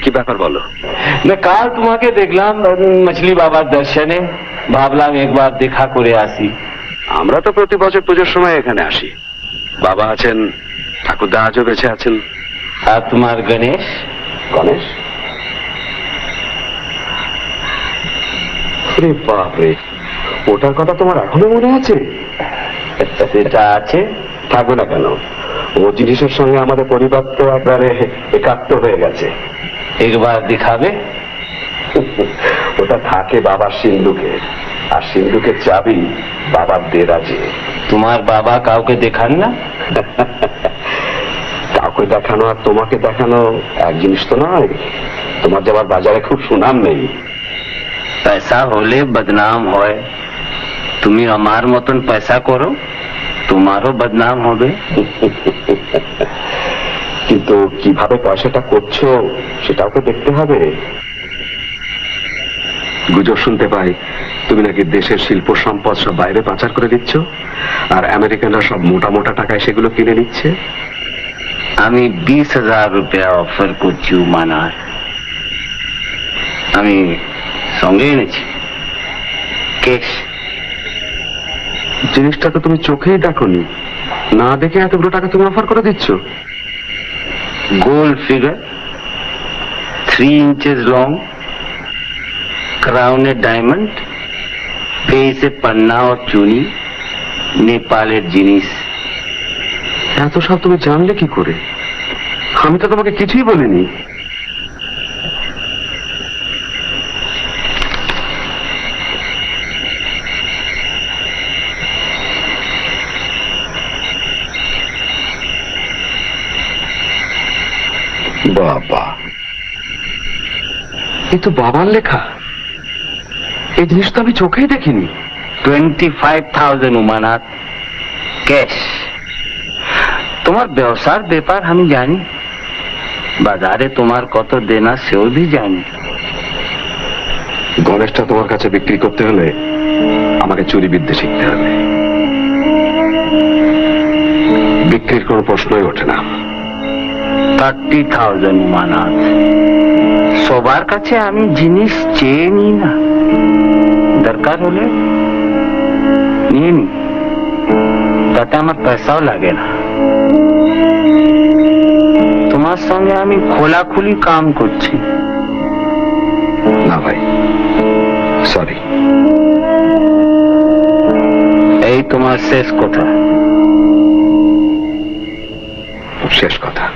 কি ব্যাপার বলো? না, কাল তোমাকে দেখলাম মছলি বাবার দর্শনে, ভাবলাম একবার দেখা করে আসি। আমরা তো প্রতি বছর পুজোর সময় এখানে আসি। বাবা আছেন, ঠাকুরদা আজও বেঁচে আছেন। আর তোমার গণেশ? গণেশ? বাপরে, ওটার কথা তোমার এখনো মনে আছে? সেটা আছে, থাকবে না কেন? ও জিনিসের সঙ্গে আমাদের পরিবার তো একবারে একাত্ম হয়ে গেছে। একবার দেখাবে? ওটা থাকে বাবার সিন্ধুকে, আর সিন্ধুকের চাবি বাবার দেরাজে। তোমার বাবা কাউকে দেখান না? কাউকে দেখানো আর তোমাকে দেখানো এক জিনিস তো নয়। তোমার যাবার বাজারে খুব সুনাম নেই। পয়সা হলে বদনাম হয়। তুমি আমার মতন পয়সা করো, তোমারও বদনাম হবে। কিন্তু কিভাবে পয়সাটা করছো সেটাও তো দেখতে হবে। গুজব শুনতে পাই তুমি নাকি দেশের শিল্প সম্পদ সব বাইরে পাচার করে দিচ্ছ, আর আমেরিকানরা সব মোটা মোটা টাকায় সেগুলো কিনে নিচ্ছে। আমি 20,000 রুপিয়া অফার করছি উমানাথ। আমি সঙ্গে এনেছি ক্যাশ। জিনিসটা তো তুমি চোখেই দেখোনি, না দেখে এতগুলো টাকা তুমি অফার করে দিচ্ছ। গোল্ড ফিগার, 3 inches লং, ক্রাউনে ডায়মন্ড, ফেসে পান্না ও চুনি, নেপালের জিনিস। এত সব তুমি জানলে কি করে? আমি তো তোমাকে কিছুই বলিনি। বাবা, এ তো বাবার লেখা। এই জিনিস তো আমি চোখেই দেখিনি। 25,000 উমানাথ, ক্যাশ। তোমার ব্যবসার ব্যাপার আমি জানি, বাজারে তোমার কত দেনা সেও भी জানি। গণেশটা তোমার কাছে বিক্রি করতে হলে আমাকে চুরি বিদ্যে শিখতে হবে। বিক্রির কোনো প্রশ্নই ওঠে না। 30,000 উমানাথ। সবার কাছে আমি জিনিস চেয়ে নিই না, দরকার হলে নিয়ে নি, তাতে আমার পয়সাও লাগে না। তোমার সঙ্গে আমি খোলাখুলি কাম করছি। না ভাই, সরি। এই তোমার শেষ কথা। শেষ কথা।